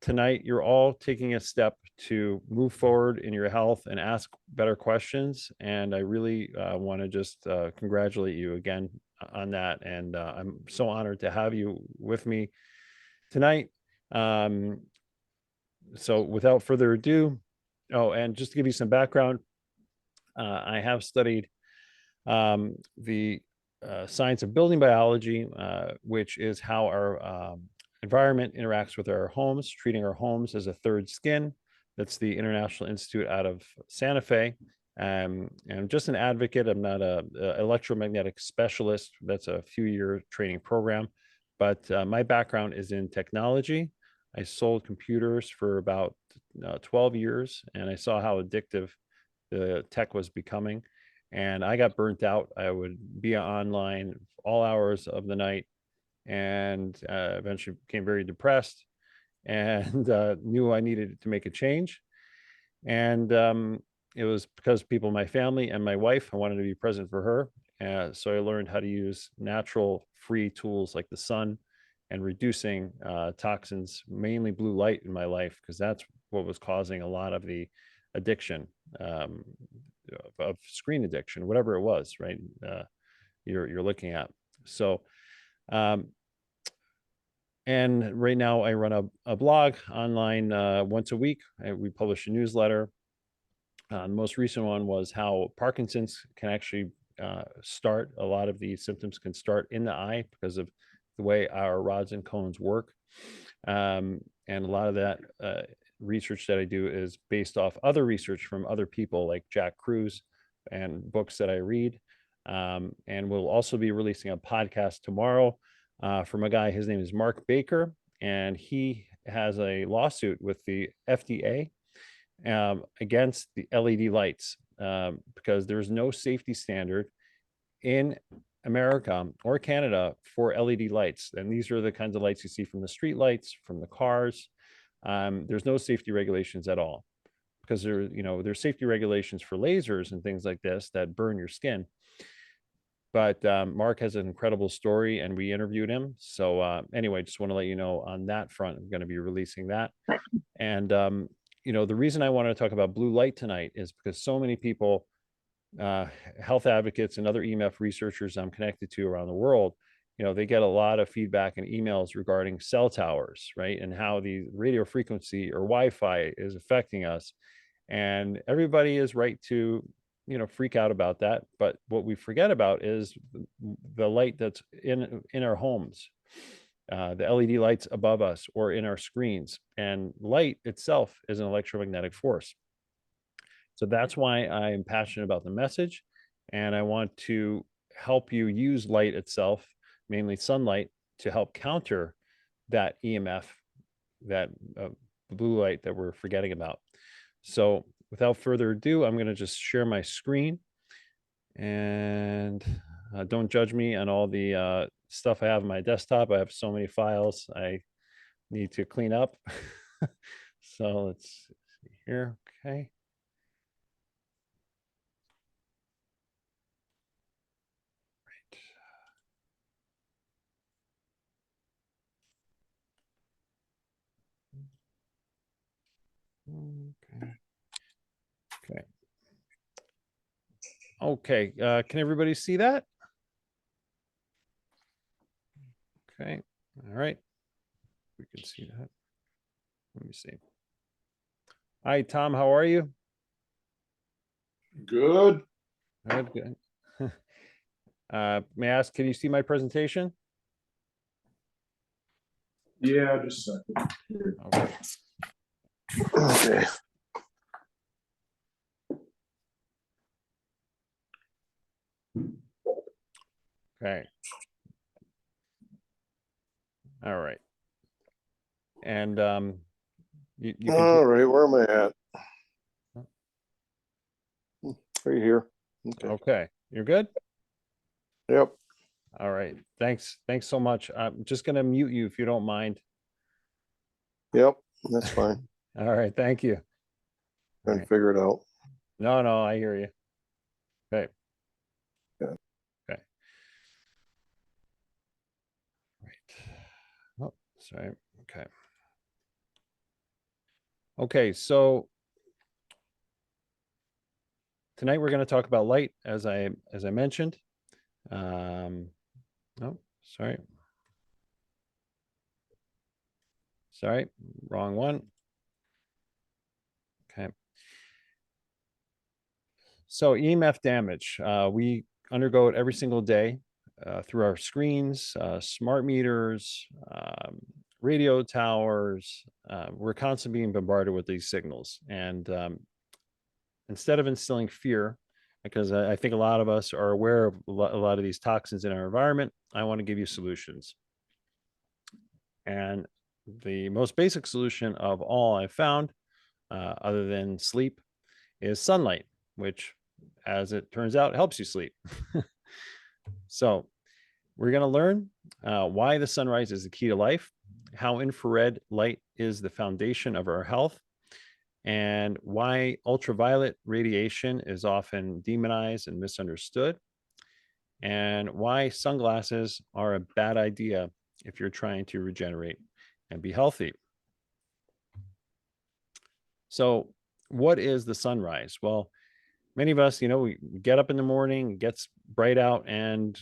Tonight, you're all taking a step to move forward in your health and ask better questions. And I really want to just congratulate you again on that. And I'm so honored to have you with me tonight. So without further ado, and just to give you some background, I have studied the science of building biology, which is how our environment interacts with our homes, treating our homes as a third skin. That's the International Institute out of Santa Fe. And I'm just an advocate. I'm not a electromagnetic specialist. That's a few-year training program. But my background is in technology. I sold computers for about 12 years, and I saw how addictive the tech was becoming. And I got burnt out. I would be online all hours of the night, and eventually became very depressed and knew I needed to make a change. And it was because people in my family and my wife, I wanted to be present for her. So I learned how to use natural free tools like the sun and reducing toxins, mainly blue light in my life, because that's what was causing a lot of the addiction, of screen addiction, whatever it was, right? You're looking at. So, and right now I run a blog online once a week. We publish a newsletter. The most recent one was how Parkinson's can actually start. A lot of these symptoms can start in the eye because of the way our rods and cones work. And a lot of that research that I do is based off other research from other people like Jack Kruse and books that I read. And we'll also be releasing a podcast tomorrow from a guy. His name is Mark Baker, and he has a lawsuit with the FDA against the LED lights because there's no safety standard in America or Canada for LED lights. And these are the kinds of lights you see from the street lights, from the cars. There's no safety regulations at all because there's safety regulations for lasers and things like this that burn your skin. But Mark has an incredible story, and we interviewed him. So anyway, just want to let you know on that front, I'm going to be releasing that. And the reason I wanted to talk about blue light tonight is because so many people, health advocates and other EMF researchers I'm connected to around the world, they get a lot of feedback and emails regarding cell towers, right? And how the radio frequency or Wi-Fi is affecting us. And everybody is right to, freak out about that. But what we forget about is the light that's in our homes, the LED lights above us or in our screens. And light itself is an electromagnetic force. So that's why I'm passionate about the message. And I want to help you use light itself, mainly sunlight, to help counter that EMF, that blue light that we're forgetting about. So without further ado, I'm going to just share my screen. And don't judge me on all the stuff I have on my desktop. I have so many files I need to clean up. So let's see here. Okay. Okay. Okay. Okay. Can everybody see that? Okay. All right. We can see that. Let me see. Hi, Tom. How are you? Good. Good. Good. May I ask, can you see my presentation? Yeah, just a second. Okay. Okay. Okay. All right. And you can All right, where am I at? Right here. Okay. Okay. You're good? Yep. All right. Thanks. Thanks so much. I'm just going to mute you if you don't mind. Yep. That's fine. All right. Thank you. Trying Right. to figure it out. No, I hear you. Okay. Yeah. Okay. Right. Sorry. Okay. Okay, so tonight we're going to talk about light, as I mentioned. Oh, sorry. Sorry, wrong one. Okay. So EMF damage, we undergo it every single day through our screens, smart meters, radio towers. We're constantly being bombarded with these signals. And instead of instilling fear, because I think a lot of us are aware of a lot of these toxins in our environment, I want to give you solutions. And the most basic solution of all I've found, other than sleep, is sunlight, which, as it turns out, helps you sleep. So we're going to learn why the sunrise is the key to life, how infrared light is the foundation of our health, and why ultraviolet radiation is often demonized and misunderstood, and why sunglasses are a bad idea if you're trying to regenerate and be healthy. So what is the sunrise? Well, many of us, we get up in the morning, it gets bright out, and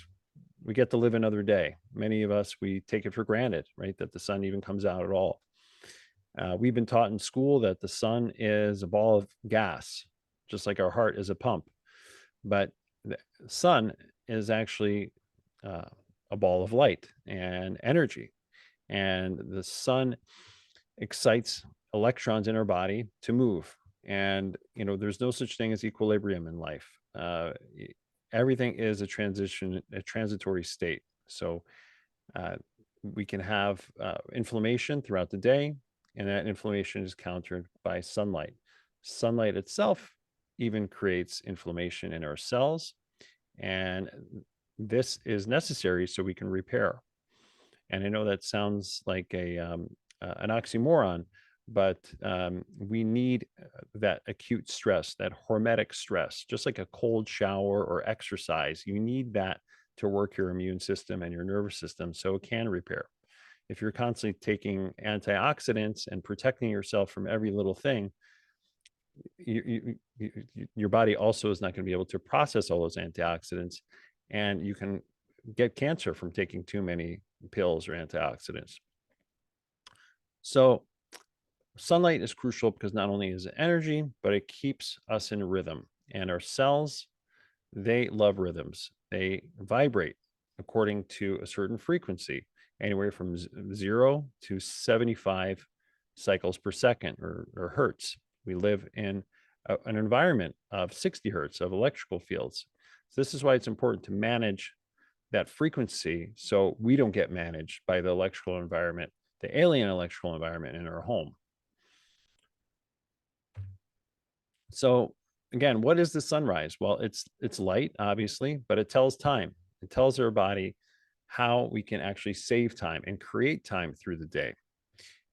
we get to live another day. Many of us, we take it for granted, right, that the sun even comes out at all. We've been taught in school that the sun is a ball of gas, just like our heart is a pump. But the sun is actually a ball of light and energy. And the sun excites electrons in our body to move. And, there's no such thing as equilibrium in life. Everything is a transitory state. So we can have inflammation throughout the day, and that inflammation is countered by sunlight. Sunlight itself even creates inflammation in our cells, and this is necessary so we can repair. And I know that sounds like an oxymoron, but we need that acute stress, that hormetic stress, just like a cold shower or exercise. You need that to work your immune system and your nervous system so it can repair. If you're constantly taking antioxidants and protecting yourself from every little thing, your body also is not going to be able to process all those antioxidants, and you can get cancer from taking too many pills or antioxidants. So sunlight is crucial because not only is it energy, but it keeps us in rhythm. And our cells, they love rhythms. They vibrate according to a certain frequency, anywhere from 0 to 75 cycles per second, or hertz. We live in an environment of 60 hertz of electrical fields. So this is why it's important to manage that frequency so we don't get managed by the electrical environment, the alien electrical environment in our home. So again, what is the sunrise? Well, it's light, obviously, but it tells time. It tells our body how we can actually save time and create time through the day.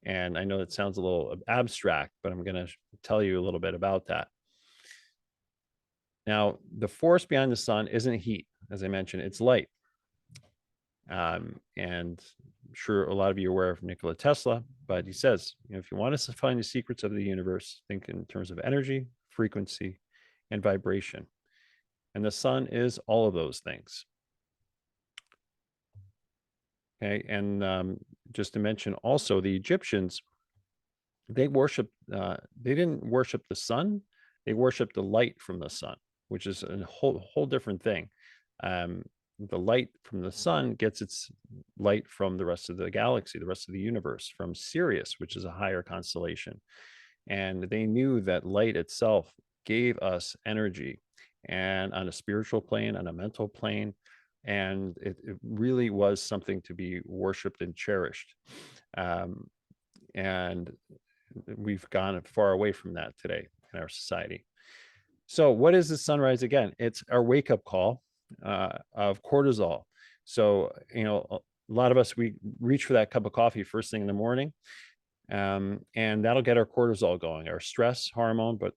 And I know it sounds a little abstract, but I'm going to tell you a little bit about that. Now, the force behind the sun isn't heat, as I mentioned, it's light. And I'm sure a lot of you are aware of Nikola Tesla, but he says, if you want us to find the secrets of the universe, think in terms of energy, frequency, and vibration. And the sun is all of those things. Okay, and just to mention also, the Egyptians, they didn't worship the sun, they worshiped the light from the sun, which is a whole different thing. The light from the sun gets its light from the rest of the galaxy, the rest of the universe, from Sirius, which is a higher constellation. And they knew that light itself gave us energy, and on a spiritual plane, on a mental plane, and it really was something to be worshipped and cherished. And we've gone far away from that today in our society. So what is the sunrise? Again, it's our wake-up call of cortisol. So, a lot of us, we reach for that cup of coffee first thing in the morning, and that'll get our cortisol going, our stress hormone. But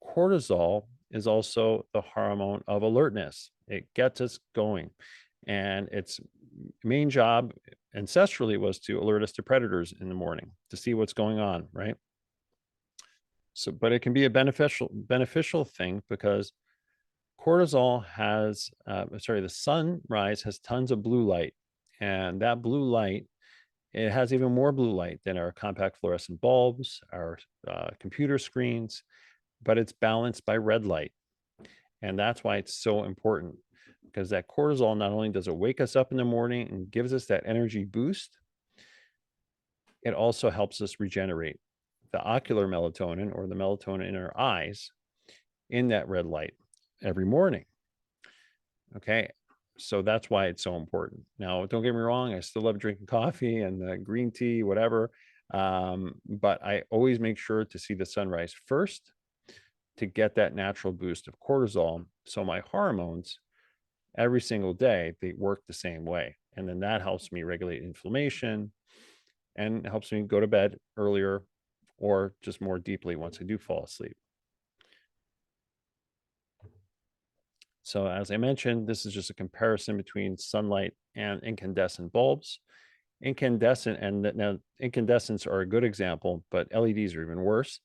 cortisol is also the hormone of alertness. It gets us going, and its main job ancestrally was to alert us to predators in the morning to see what's going on, right? So, but it can be a beneficial thing because cortisol has, the sunrise has tons of blue light, and that blue light, it has even more blue light than our compact fluorescent bulbs, our computer screens, but it's balanced by red light. And that's why it's so important, because that cortisol, not only does it wake us up in the morning and gives us that energy boost, it also helps us regenerate the ocular melatonin, or the melatonin in our eyes, in that red light every morning. Okay. So that's why it's so important. Now, don't get me wrong, I still love drinking coffee and green tea, whatever. But I always make sure to see the sunrise first to get that natural boost of cortisol. So my hormones every single day, they work the same way. And then that helps me regulate inflammation and helps me go to bed earlier or just more deeply once I do fall asleep. So as I mentioned, this is just a comparison between sunlight and incandescent bulbs. Now incandescents are a good example, but LEDs are even worse.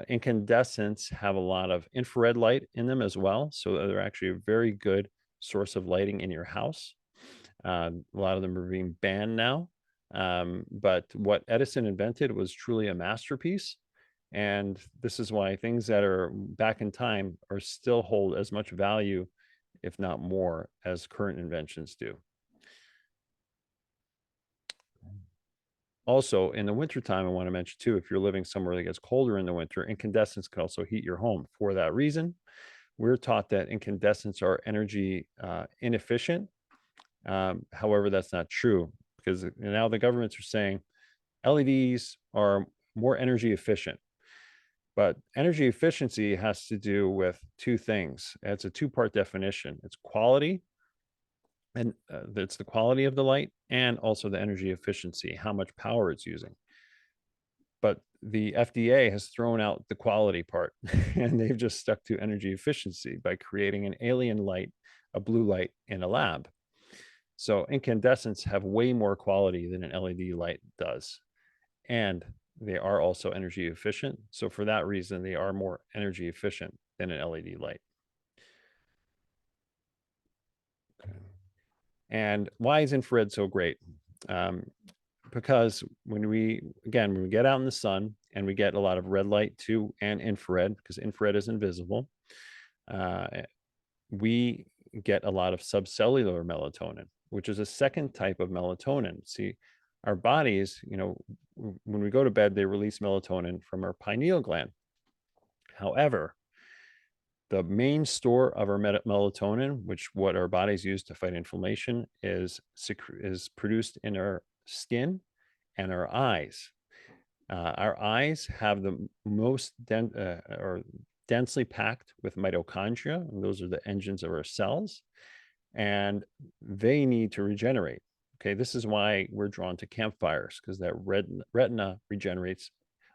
Incandescents have a lot of infrared light in them as well. So they're actually a very good source of lighting in your house. A lot of them are being banned now. But what Edison invented was truly a masterpiece. And this is why things that are back in time are still hold as much value, if not more, as current inventions do. Also, in the wintertime, I want to mention too, if you're living somewhere that gets colder in the winter, incandescents can also heat your home. For that reason, we're taught that incandescents are energy inefficient. However, that's not true, because now the governments are saying LEDs are more energy efficient. But energy efficiency has to do with two things. It's a two-part definition. It's quality, and it's the quality of the light, and also the energy efficiency, how much power it's using. But the FDA has thrown out the quality part, and they've just stuck to energy efficiency by creating an alien light, a blue light in a lab. So incandescents have way more quality than an LED light does. And they are also energy efficient. So for that reason, they are more energy efficient than an LED light. Okay. And why is infrared so great? Because when we get out in the sun and we get a lot of red light too, and infrared, because infrared is invisible, we get a lot of subcellular melatonin, which is a second type of melatonin. See, our bodies, when we go to bed, they release melatonin from our pineal gland. However, the main store of our melatonin, which what our bodies use to fight inflammation, is produced in our skin and our eyes. Our eyes have the most densely packed with mitochondria, and those are the engines of our cells, and they need to regenerate. Okay, this is why we're drawn to campfires, because that retina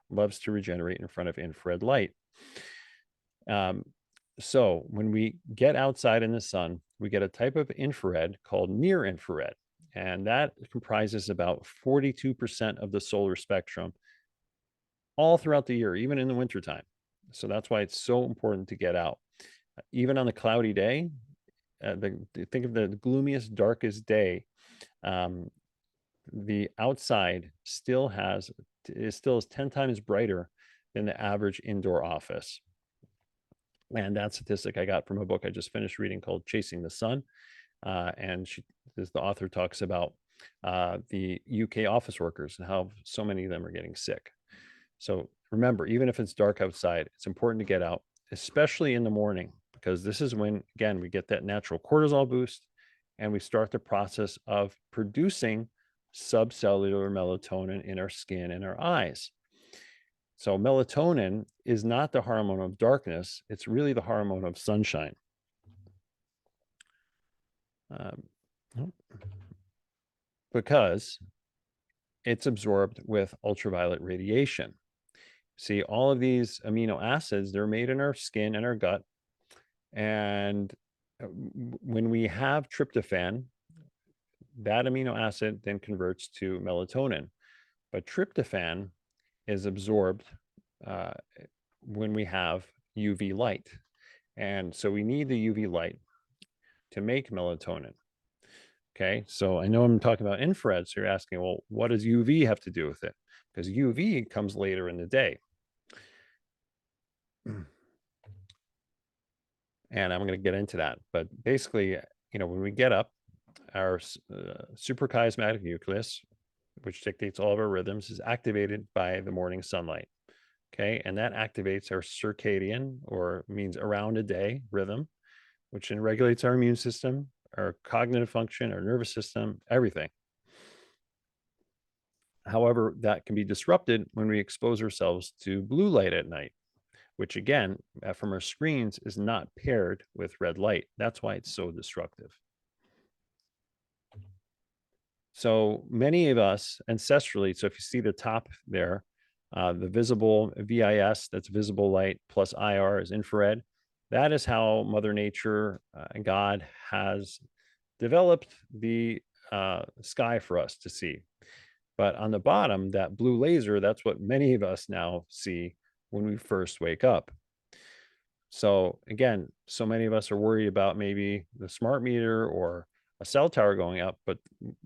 loves to regenerate in front of infrared light. So when we get outside in the sun, we get a type of infrared called near infrared, and that comprises about 42% of the solar spectrum all throughout the year, even in the wintertime. So that's why it's so important to get out. Even on a cloudy day, think of the gloomiest, darkest day, the outside still is 10 times brighter than the average indoor office. And that statistic I got from a book I just finished reading called Chasing the Sun. And the author talks about the UK office workers and how so many of them are getting sick. So remember, even if it's dark outside, it's important to get out, especially in the morning, because this is when, again, we get that natural cortisol boost and we start the process of producing subcellular melatonin in our skin and our eyes. So melatonin is not the hormone of darkness. It's really the hormone of sunshine. Because it's absorbed with ultraviolet radiation. See, all of these amino acids, they're made in our skin and our gut. And when we have tryptophan, That amino acid then converts to melatonin, but tryptophan is absorbed uh, when we have UV light. And so we need the UV light to make melatonin. Okay, so I know I'm talking about infrared, so you're asking, well, what does UV have to do with it? Because UV comes later in the day. And I'm going to get into that. But basically, when we get up, our suprachiasmatic nucleus, which dictates all of our rhythms, is activated by the morning sunlight. Okay, and that activates our circadian, or means around a day rhythm, which then regulates our immune system, our cognitive function, our nervous system, everything. However, that can be disrupted when we expose ourselves to blue light at night, which again, from our screens, is not paired with red light. That's why it's so destructive. So many of us ancestrally, so if you see the top there, the visible VIS, that's visible light, plus IR is infrared. That is how Mother Nature and God has developed the sky for us to see. But on the bottom, that blue laser, that's what many of us now see when we first wake up. So again, so many of us are worried about maybe the smart meter or a cell tower going up. But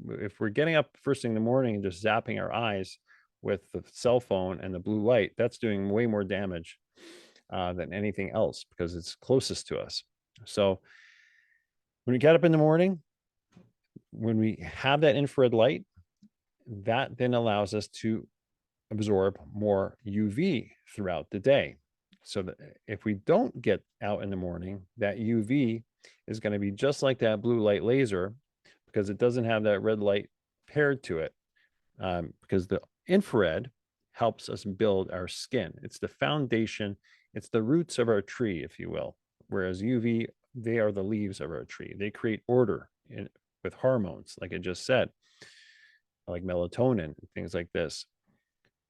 if we're getting up first thing in the morning and just zapping our eyes with the cell phone and the blue light, that's doing way more damage than anything else because it's closest to us. So when we get up in the morning, when we have that infrared light, that then allows us to absorb more UV throughout the day. So that if we don't get out in the morning, that UV is going to be just like that blue light laser because it doesn't have that red light paired to it. Because the infrared helps us build our skin. It's the foundation, it's the roots of our tree, if you will. Whereas UV, they are the leaves of our tree. They create order with hormones, like I just said, like melatonin and things like this.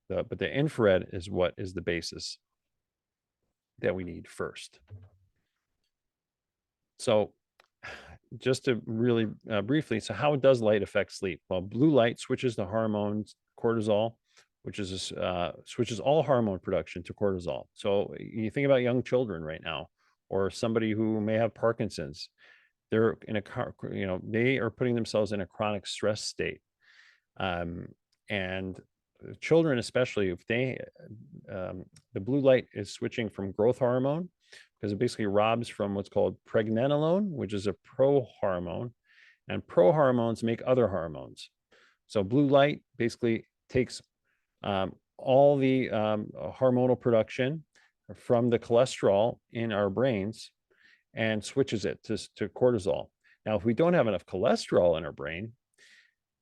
But the infrared is what is the basis that we need first. So just to really briefly, so how does light affect sleep? Well, blue light switches the hormones cortisol, which is switches all hormone production to cortisol. So you think about young children right now, or somebody who may have Parkinson's. They're in a they are putting themselves in a chronic stress state, and children especially, if they the blue light is switching from growth hormone because it basically robs from what's called pregnenolone, which is a prohormone, and prohormones make other hormones. So blue light basically takes all the hormonal production from the cholesterol in our brains and switches it to cortisol. Now, if we don't have enough cholesterol in our brain,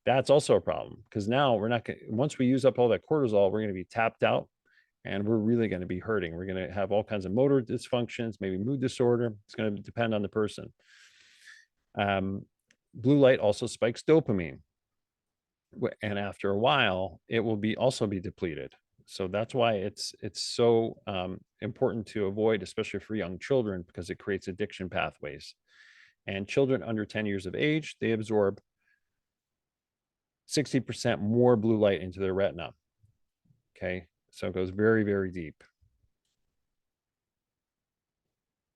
that's also a problem because now we're not once we use up all that cortisol, we're going to be tapped out and we're really going to be hurting. We're going to have all kinds of motor dysfunctions, maybe mood disorder. It's going to depend on the person. Blue light also spikes dopamine. And after a while, it will also be depleted. So that's why it's so important to avoid, especially for young children, because it creates addiction pathways. And children under 10 years of age, they absorb 60% more blue light into their retina. Okay, so it goes very, very deep.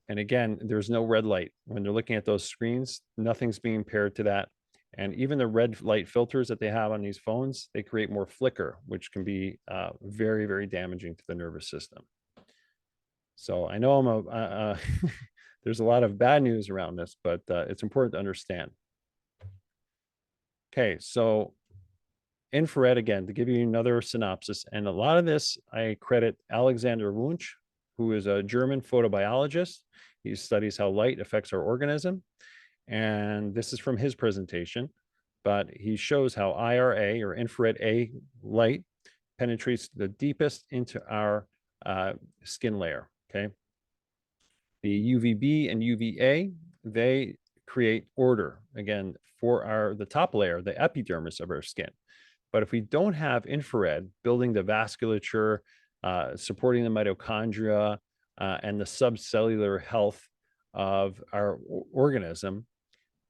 And again, there's no red light. When they're looking at those screens, nothing's being paired to that. And even the red light filters that they have on these phones, they create more flicker, which can be very, very damaging to the nervous system. So I know there's a lot of bad news around this, but it's important to understand. Okay, so infrared, again, to give you another synopsis, and a lot of this I credit Alexander Wunsch, who is a German photobiologist. He studies how light affects our organism. And this is from his presentation, but he shows how IRA, or infrared A light, penetrates the deepest into our skin layer, okay? The UVB and UVA, they create order, again, for the top layer, the epidermis of our skin. But if we don't have infrared building the vasculature, supporting the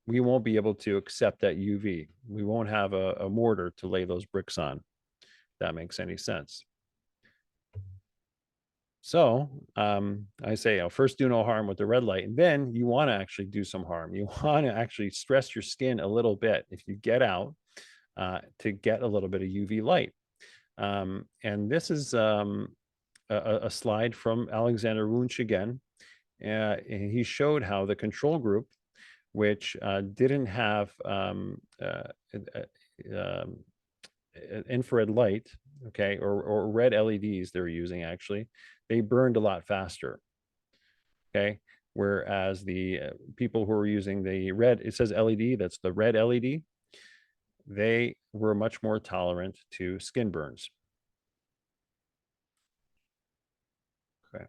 we won't be able to accept that UV. We won't have a mortar to lay those bricks on. If that makes any sense. So I say, first do no harm with the red light, and then you want to actually do some harm. You want to actually stress your skin a little bit if you get out to get a little bit of UV light. And this is a slide from Alexander Wunsch again. And he showed how the control group, which didn't have infrared light, okay, or red LEDs they're using, actually, they burned a lot faster, okay? Whereas the people who are using the red, it says LED, that's the red LED, they were much more tolerant to skin burns. Okay.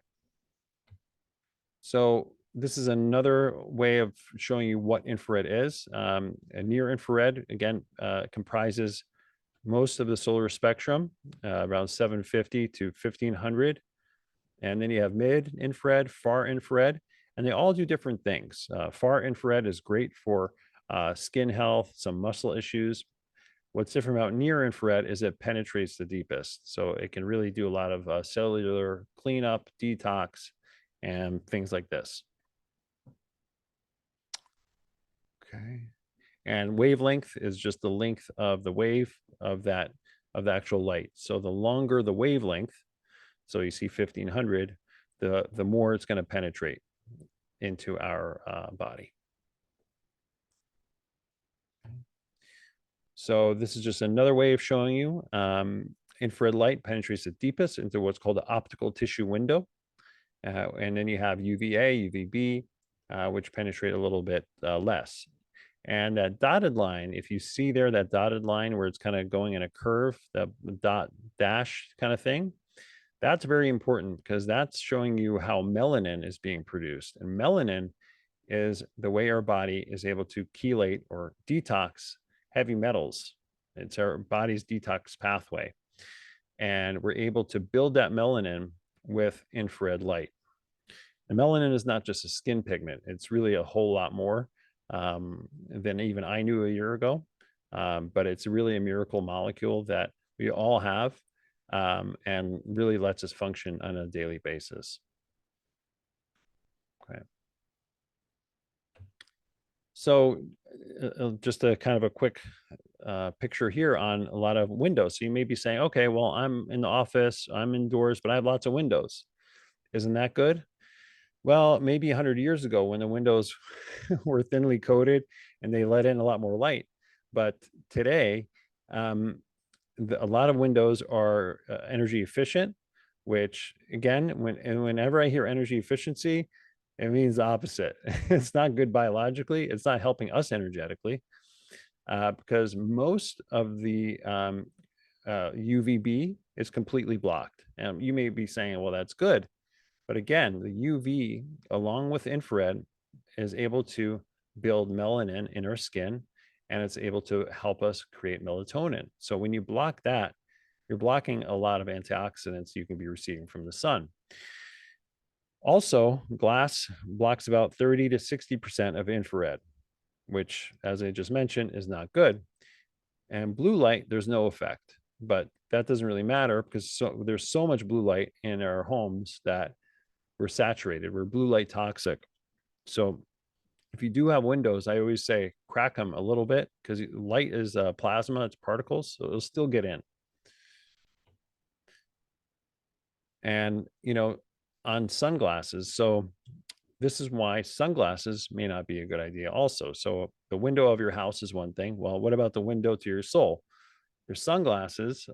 So this is another way of showing you what infrared is. A near infrared, again, comprises most of the solar spectrum, around 750 to 1500. And then you have mid infrared, far infrared, and they all do different things. Far infrared is great for skin health, some muscle issues. What's different about near infrared is it penetrates the deepest. So it can really do a lot of cellular cleanup, detox, and things like this. Okay. And wavelength is just the length of the wave of the actual light. So the longer the wavelength, so you see 1500, the more it's going to penetrate into our body. So this is just another way of showing you infrared light penetrates the deepest into what's called the optical tissue window. And then you have UVA, UVB, which penetrate a little bit less. And that dotted line, if you see there, that dotted line where it's kind of going in a curve, the dot dash kind of thing, that's very important because that's showing you how melanin is being produced. And melanin is the way our body is able to chelate or detox heavy metals. It's our body's detox pathway. And we're able to build that melanin with infrared light. And melanin is not just a skin pigment. It's really a whole lot more than even I knew a year ago. But it's really a miracle molecule that we all have and really lets us function on a daily basis. Okay. So just a kind of a quick picture here on a lot of windows. So you may be saying, okay, well, I'm in the office, I'm indoors, but I have lots of windows. Isn't that good? Well, maybe 100 years ago when the windows were thinly coated and they let in a lot more light. But today, a lot of windows are energy efficient, which again, whenever I hear energy efficiency, it means the opposite. It's not good biologically. It's not helping us energetically because most of the UVB is completely blocked. And you may be saying, well, that's good. But again, the UV, along with infrared, is able to build melanin in our skin, and it's able to help us create melatonin. So when you block that, you're blocking a lot of antioxidants you can be receiving from the sun. Also, glass blocks about 30 to 60% of infrared, which, as I just mentioned, is not good. And blue light, there's no effect, but that doesn't really matter because there's so much blue light in our homes that we're saturated, we're blue light toxic. So if you do have windows, I always say crack them a little bit because light is plasma, it's particles, so it'll still get in. And, on sunglasses, so this is why sunglasses may not be a good idea also. So the window of your house is one thing. Well, what about the window to your soul? Your sunglasses,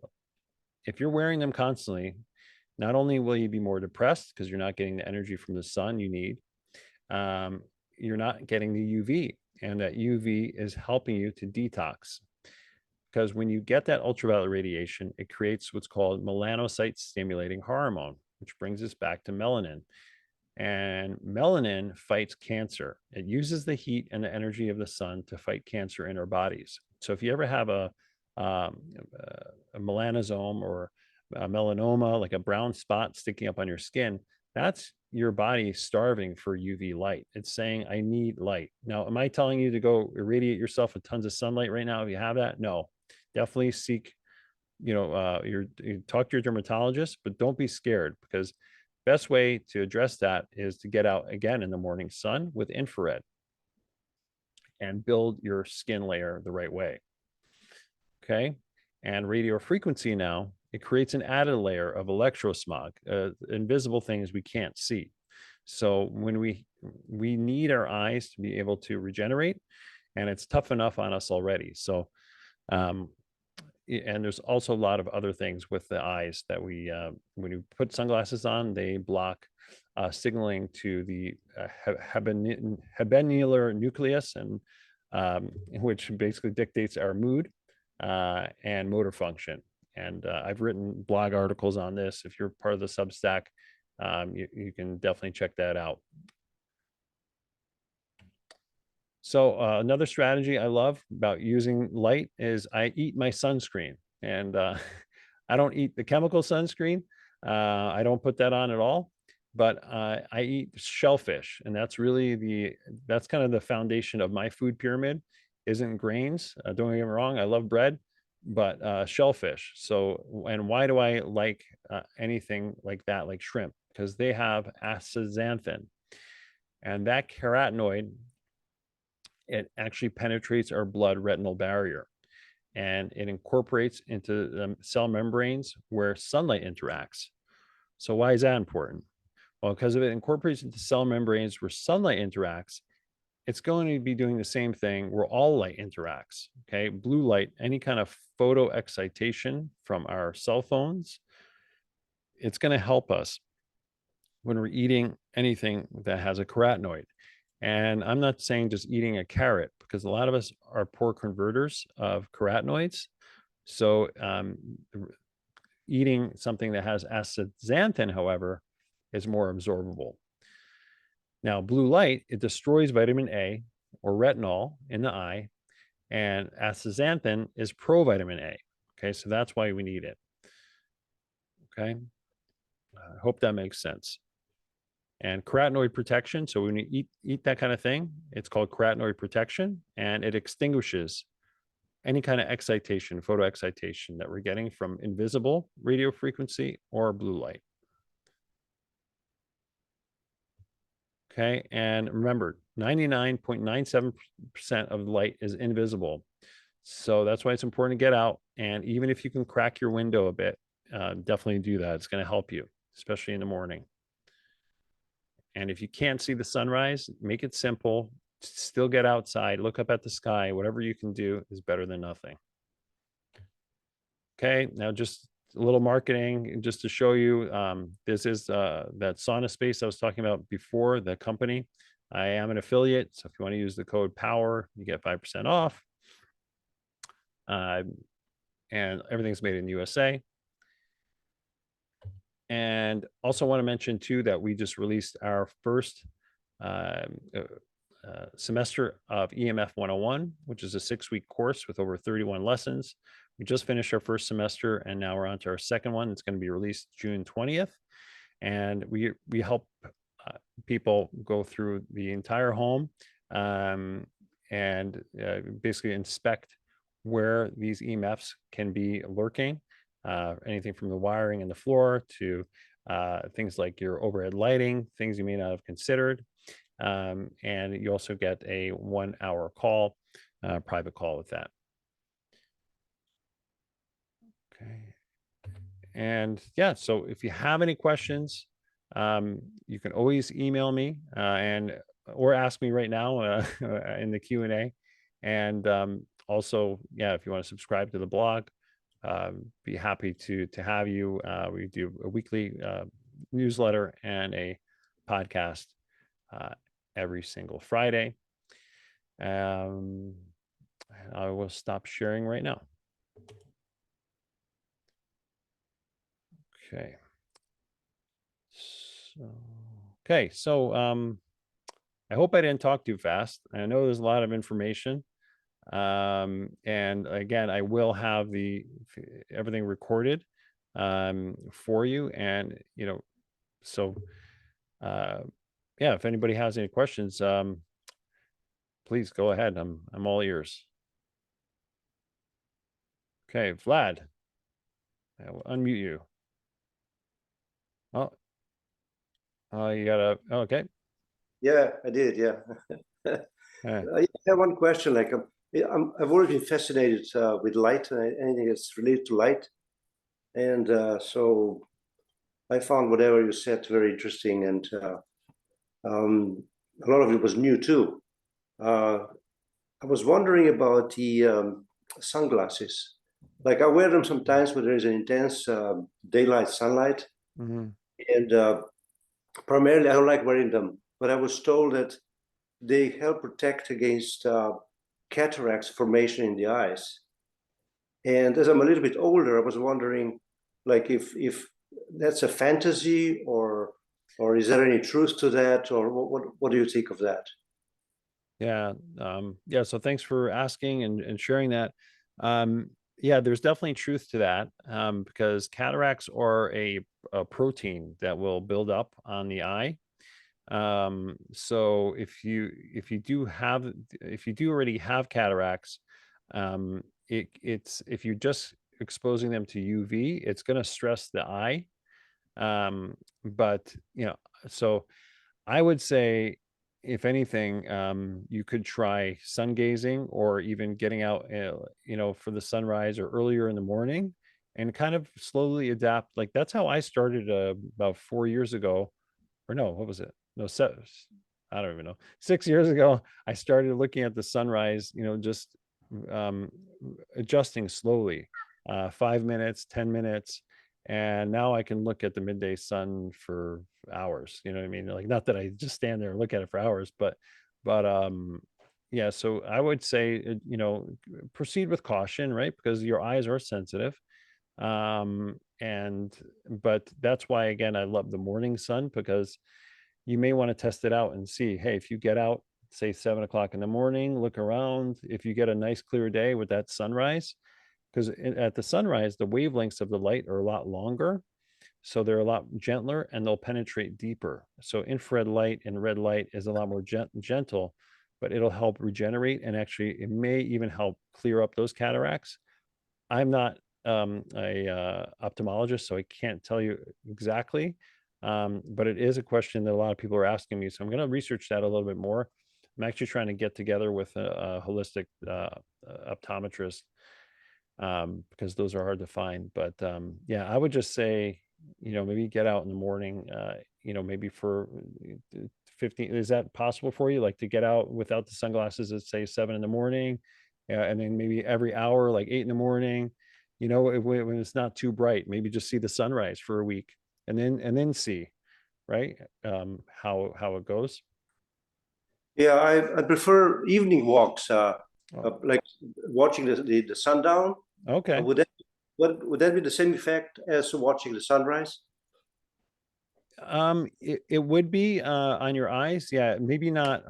if you're wearing them constantly, not only will you be more depressed because you're not getting the energy from the sun you need, you're not getting the UV, and that UV is helping you to detox. Because when you get that ultraviolet radiation, it creates what's called melanocyte stimulating hormone, which brings us back to melanin. And melanin fights cancer. It uses the heat and the energy of the sun to fight cancer in our bodies. So if you ever have a melanosome or a melanoma, like a brown spot sticking up on your skin, that's your body starving for UV light. It's saying, I need light. Now, am I telling you to go irradiate yourself with tons of sunlight right now if you have that? No, definitely seek, you talk to your dermatologist, but don't be scared, because best way to address that is to get out again in the morning sun with infrared and build your skin layer the right way. Okay. And radio frequency now, it creates an added layer of electrosmog, invisible things we can't see. So when we need our eyes to be able to regenerate, and it's tough enough on us already. So and there's also a lot of other things with the eyes that we when you put sunglasses on, they block signaling to the habenular nucleus, and which basically dictates our mood and motor function. And I've written blog articles on this. If you're part of the Substack, you can definitely check that out. So another strategy I love about using light is I eat my sunscreen, and I don't eat the chemical sunscreen. I don't put that on at all, but I eat shellfish, and that's really that's kind of the foundation of my food pyramid. Isn't grains. Don't get me wrong. I love bread, but shellfish. So, and why do I like anything like that, like shrimp? Because they have astaxanthin, and that carotenoid, it actually penetrates our blood retinal barrier, and it incorporates into the cell membranes where sunlight interacts. So why is that important? Well, because if it incorporates into cell membranes where sunlight interacts, it's going to be doing the same thing where all light interacts. Okay, blue light, any kind of photoexcitation from our cell phones, it's going to help us when we're eating anything that has a carotenoid. And I'm not saying just eating a carrot, because a lot of us are poor converters of carotenoids. So eating something that has astaxanthin, however, is more absorbable. Now, blue light, it destroys vitamin A or retinol in the eye, and astaxanthin is provitamin A. Okay, so that's why we need it. Okay, I hope that makes sense. And carotenoid protection, so when you eat that kind of thing, it's called carotenoid protection, and it extinguishes any kind of excitation, photoexcitation that we're getting from invisible radio frequency or blue light. Okay, and remember, 99.97% of light is invisible. So that's why it's important to get out. And even if you can crack your window a bit, definitely do that. It's going to help you, especially in the morning. And if you can't see the sunrise, make it simple. Still get outside, look up at the sky. Whatever you can do is better than nothing. Okay, now just a little marketing just to show you. This is that sauna space I was talking about before, the company. I am an affiliate, so if you want to use the code POWER, you get 5% off. And everything's made in USA. And also want to mention too that we just released our first semester of EMF 101, which is a 6-week course with over 31 lessons. We just finished our first semester, and now we're on to our second one. It's going to be released June 20th. And we help people go through the entire home and basically inspect where these EMFs can be lurking. Anything from the wiring in the floor to things like your overhead lighting, things you may not have considered. And you also get a 1-hour call, private call with that. Okay. And yeah, so if you have any questions, you can always email me or ask me right now in the Q&A. And also, yeah, if you want to subscribe to the blog, be happy to have you. We do a weekly newsletter and a podcast every single Friday. I will stop sharing right now. Okay. So I hope I didn't talk too fast. I know there's a lot of information. And again, I will have everything recorded for you. And, so yeah, if anybody has any questions, please go ahead. I'm all ears. Okay, Vlad, I will unmute you. Oh, you gotta, okay. Yeah, I did. Yeah. I have one question. Like, I've always been fascinated with light and anything that's related to light, and so I found whatever you said very interesting, and a lot of it was new too. I was wondering about the sunglasses. Like, I wear them sometimes when there is an intense daylight sunlight, and primarily I don't like wearing them. But I was told that they help protect against cataracts formation in the eyes. And as I'm a little bit older, I was wondering, like, if that's a fantasy, or is there any truth to that, or what do you think of that? Yeah. Yeah. So thanks for asking and sharing that. Yeah, there's definitely truth to that, because cataracts are a protein that will build up on the eye. So if you do already have cataracts, it's if you're just exposing them to UV, it's going to stress the eye. But so I would say, if anything, you could try sun gazing, or even getting out, for the sunrise or earlier in the morning, and kind of slowly adapt. Like, that's how I started about 4 years ago, or no, what was it? No, I don't even know. 6 years ago, I started looking at the sunrise, just um, adjusting slowly, 5 minutes, 10 minutes. And now I can look at the midday sun for hours. You know what I mean? Like, not that I just stand there and look at it for hours, but yeah. So I would say, proceed with caution, right? Because your eyes are sensitive. And but that's why, again, I love the morning sun, because you may want to test it out and see, hey, if you get out, say 7 o'clock in the morning, look around, if you get a nice clear day with that sunrise, because at the sunrise, the wavelengths of the light are a lot longer. So they're a lot gentler, and they'll penetrate deeper. So infrared light and red light is a lot more gentle, but it'll help regenerate. And actually, it may even help clear up those cataracts. I'm not a ophthalmologist, so I can't tell you exactly. But it is a question that a lot of people are asking me. So I'm going to research that a little bit more. I'm actually trying to get together with a holistic optometrist, because those are hard to find. But yeah, I would just say, maybe get out in the morning, maybe for 15. Is that possible for you? Like, to get out without the sunglasses at, say, 7 in the morning, and then maybe every hour, like 8 in the morning, when it's not too bright, maybe just see the sunrise for a week, and then see, right, how it goes. Yeah, I prefer evening walks, Oh, like watching the sundown. okay. Would that be the same effect as watching the sunrise? It would be on your eyes. Yeah, maybe not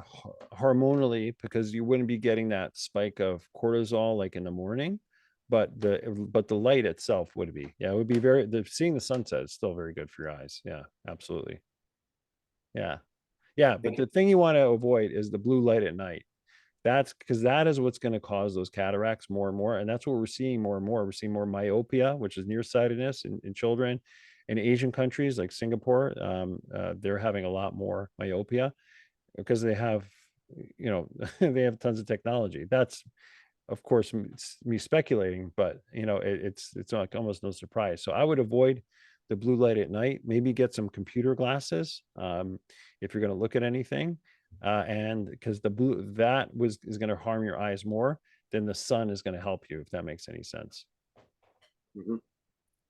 hormonally, because you wouldn't be getting that spike of cortisol like in the morning, but the light itself would be. Yeah, it would be seeing the sunset is still very good for your eyes. Yeah, absolutely. Yeah. Yeah, but the thing you want to avoid is the blue light at night. That's because that is what's going to cause those cataracts more and more. And that's what we're seeing more and more. We're seeing more myopia, which is nearsightedness in children. In Asian countries like Singapore, they're having a lot more myopia, because they have, they have tons of technology. That's, of course, me speculating, but it's like almost no surprise. So I would avoid the blue light at night. Maybe get some computer glasses, if you're going to look at anything, and because the blue is going to harm your eyes more than the sun is going to help you, if that makes any sense. Mm-hmm.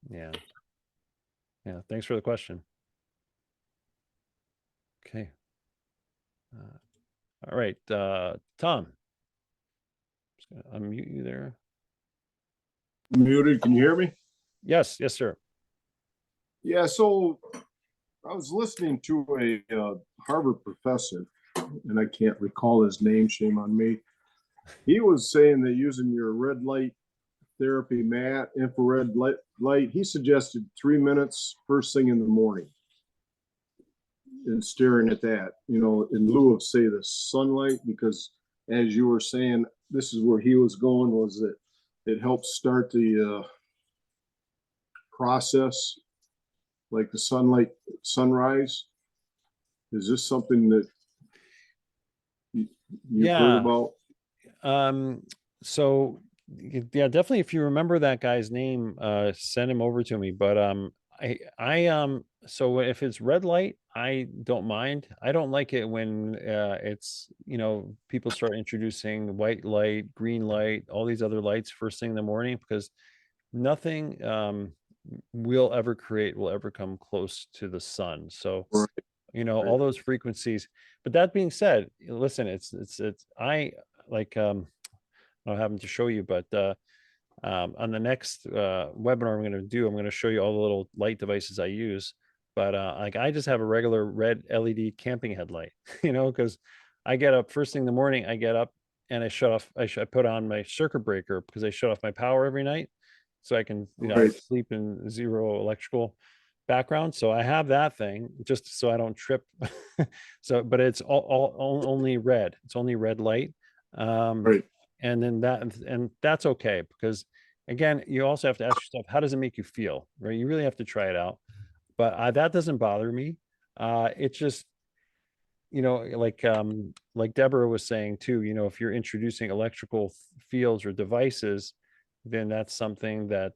Yeah. Thanks for the question. Okay. All right, Tom. Just gonna unmute you there. Muted. Can you hear me? Yes, sir. Yeah. So I was listening to a Harvard professor, and I can't recall his name. Shame on me. He was saying that using your red light therapy mat, infrared light, he suggested 3 minutes first thing in the morning. and staring at that, you know, in lieu of, say, the sunlight, because as you were saying, this is where he was going, was that it helps start the process, like the sunrise. Is this something that you've heard Yeah. about? So yeah, definitely. If you remember that guy's name, send him over to me. But so if it's red light, I don't mind. I don't like it when it's, you know, people start introducing white light, green light, all these other lights first thing in the morning, because nothing will ever come close to the sun. So, Right. you know, Right. all those frequencies. But that being said, listen, it's I like I don't have them to show you, but on the next webinar I'm going to do, I'm going to show you all the little light devices I use. But like I just have a regular red LED camping headlight, you know, because I get up first thing in the morning. I get up and I shut off. I put on my circuit breaker because I shut off my power every night, so I can, you know, Right. sleep in zero electrical background. So I have that thing just so I don't trip. So, but it's only red. It's only red light. Right. And then that's okay, because again, you also have to ask yourself, how does it make you feel, right? You really have to try it out. But that doesn't bother me. It's just, you know, like Deborah was saying too, you know, if you're introducing electrical fields or devices, then that's something that,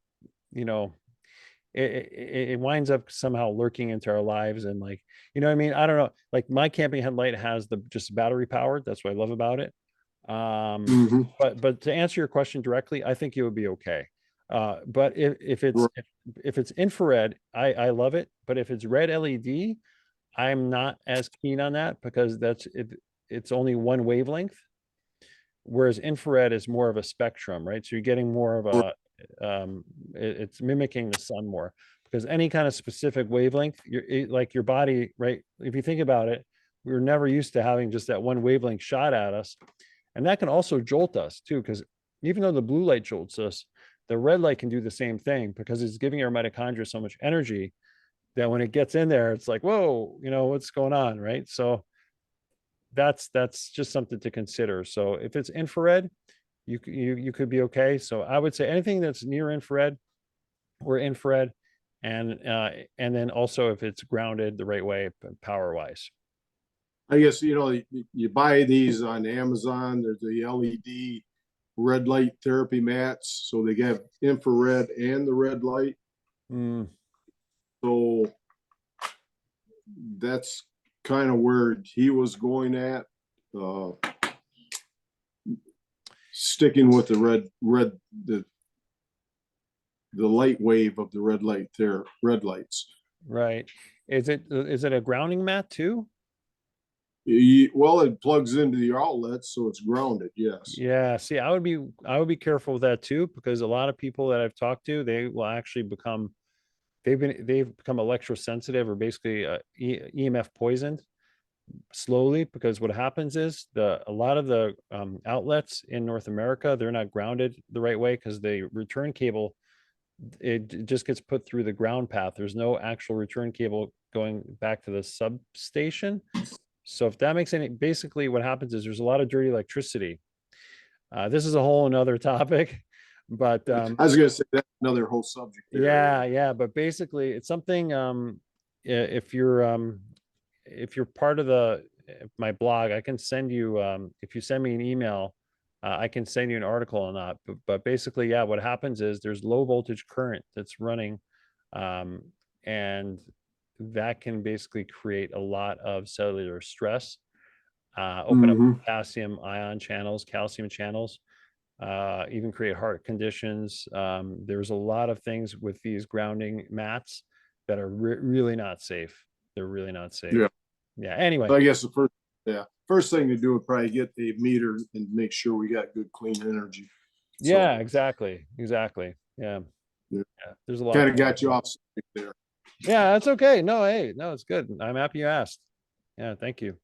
you know, it winds up somehow lurking into our lives. And like, you know what I mean? I don't know, like my camping headlight has the just battery powered. That's what I love about it. Mm-hmm. But to answer your question directly, I think it would be okay. But if it's Right. if it's infrared, I love it. But if it's red LED, I'm not as keen on that, because it's only one wavelength, whereas infrared is more of a spectrum, right? So you're getting more of a it's mimicking the sun more, because any kind of specific wavelength, like your body, right? If you think about it, we were never used to having just that one wavelength shot at us. And that can also jolt us too, because even though the blue light jolts us, the red light can do the same thing, because it's giving our mitochondria so much energy that when it gets in there, it's like, whoa, you know, what's going on, right? So that's just something to consider. So if it's infrared, you could be okay. So I would say anything that's near infrared or infrared, and then also if it's grounded the right way, power wise. I guess, you know, you buy these on Amazon. There's the LED red light therapy mats, so they get infrared and the red light. Mm, So that's kind of where he was going at, sticking with the the light wave of the red light there, red lights. right. Is it a grounding mat too? Well, it plugs into the outlet, so it's grounded. Yes. Yeah, see, I would be careful with that too, because a lot of people that I've talked to, they will actually become they've become electrosensitive, or basically EMF poisoned slowly, because what happens is a lot of the outlets in North America, they're not grounded the right way, because the return cable, it just gets put through the ground path. There's no actual return cable going back to the substation. So if that makes any, basically what happens is there's a lot of dirty electricity. This is a whole another topic, but I was going to say that's another whole subject there. yeah, but basically it's something, if you're part of my blog, I can send you, if you send me an email, I can send you an article on that. But basically, yeah, what happens is there's low voltage current that's running, and that can basically create a lot of cellular stress, open up Mm-hmm. potassium ion channels, calcium channels, even create heart conditions. There's a lot of things with these grounding mats that are really not safe. They're really not safe. Yeah. Yeah. Anyway. So I guess first thing to do would probably get the meter and make sure we got good clean energy. Yeah, exactly. Yeah. Yeah. There's a lot. Kind of got you off subject there. Yeah, that's okay. No, hey, no, it's good. I'm happy you asked. Yeah, thank you.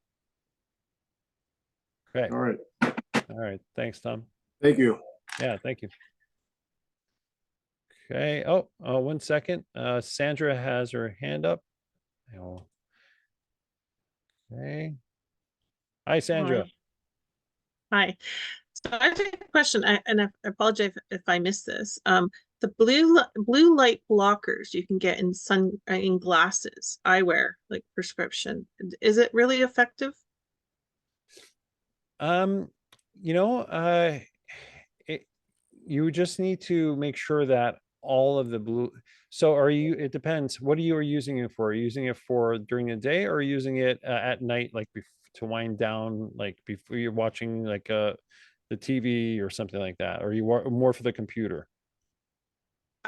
Okay. All right. All right. Thanks, Tom. Thank you. Yeah, thank you. Okay. Oh, 1 second. Sandra has her hand up. Okay. Hi, Sandra. Hi. So I have a question, and I apologize if I missed this. The blue light blockers you can get in glasses, eyewear, like prescription. Is it really effective? You know, you just need to make sure that all of the blue. So it depends. What are you using it for? Are you using it for during the day, or are you using it at night, like to wind down, like before you're watching like the TV or something like that? Or you more for the computer?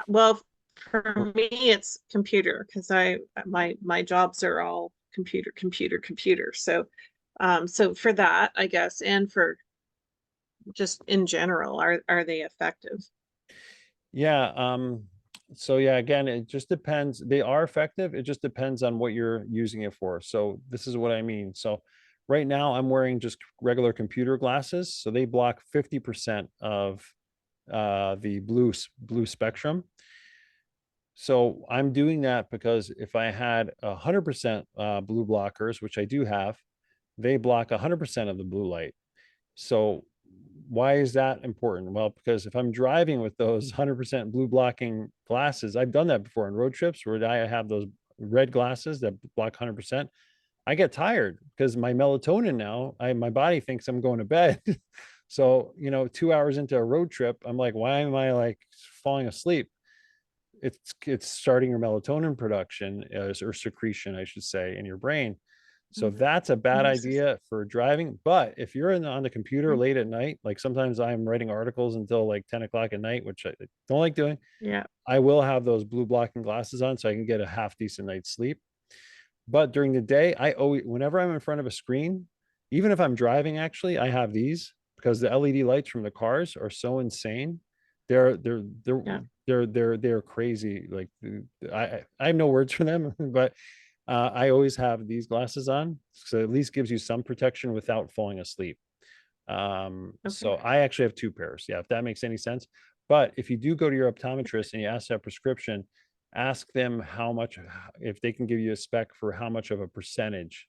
Well, for me, it's computer because my jobs are all computer. So for that, I guess, and for just in general, are they effective? Yeah. So yeah, again, it just depends. They are effective. It just depends on what you're using it for. So this is what I mean. So right now I'm wearing just regular computer glasses. So they block 50% of the blue spectrum. So I'm doing that because if I had 100% blue blockers, which I do have, they block 100% of the blue light. So why is that important? Well, because if I'm driving with those 100% blue blocking glasses, I've done that before on road trips where I have those red glasses that block 100%. I get tired because my melatonin now, my body thinks I'm going to bed. So, 2 hours into a road trip, I'm like, why am I like falling asleep? It's starting your melatonin production or secretion, I should say, in your brain. So that's a bad idea for driving. But if you're on the computer late at night, like sometimes I'm writing articles until like 10 o'clock at night, which I don't like doing. Yeah. I will have those blue blocking glasses on so I can get a half decent night's sleep. But during the day, whenever I'm in front of a screen, even if I'm driving, actually, I have these because the LED lights from the cars are so insane. They're they're crazy. Like I have no words for them, but I always have these glasses on, so at least gives you some protection without falling asleep. So I actually have two pairs. Yeah, if that makes any sense. But if you do go to your optometrist and you ask that prescription, ask them how much, if they can give you a spec for how much of a percentage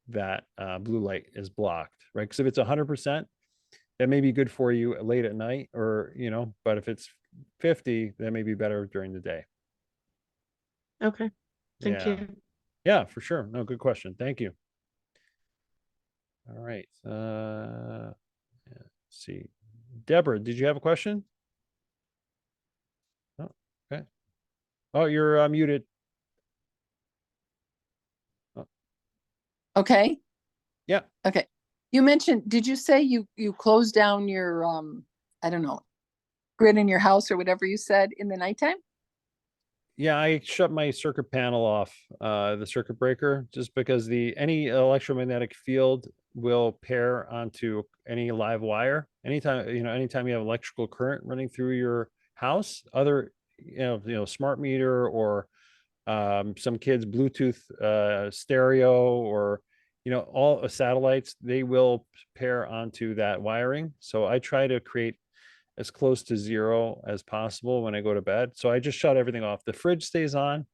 that blue light is blocked, right? Because if it's 100%, that may be good for you late at night, or but if it's 50, that may be better during the day. Okay. Thank Yeah. you. Yeah, for sure. No, good question. Thank you. All right. Let's see. Deborah, did you have a question? Oh, okay. Oh, you're muted. Oh, Okay, yeah. okay. You mentioned, did you say you closed down your, I don't know, grid in your house or whatever you said in the nighttime? Yeah, I shut my circuit panel off, the circuit breaker, just because any electromagnetic field will pair onto any live wire. Anytime you have electrical current running through your house, other, smart meter or some kids Bluetooth stereo, or all satellites, they will pair onto that wiring. So I try to create as close to zero as possible when I go to bed. So I just shut everything off. The fridge stays on,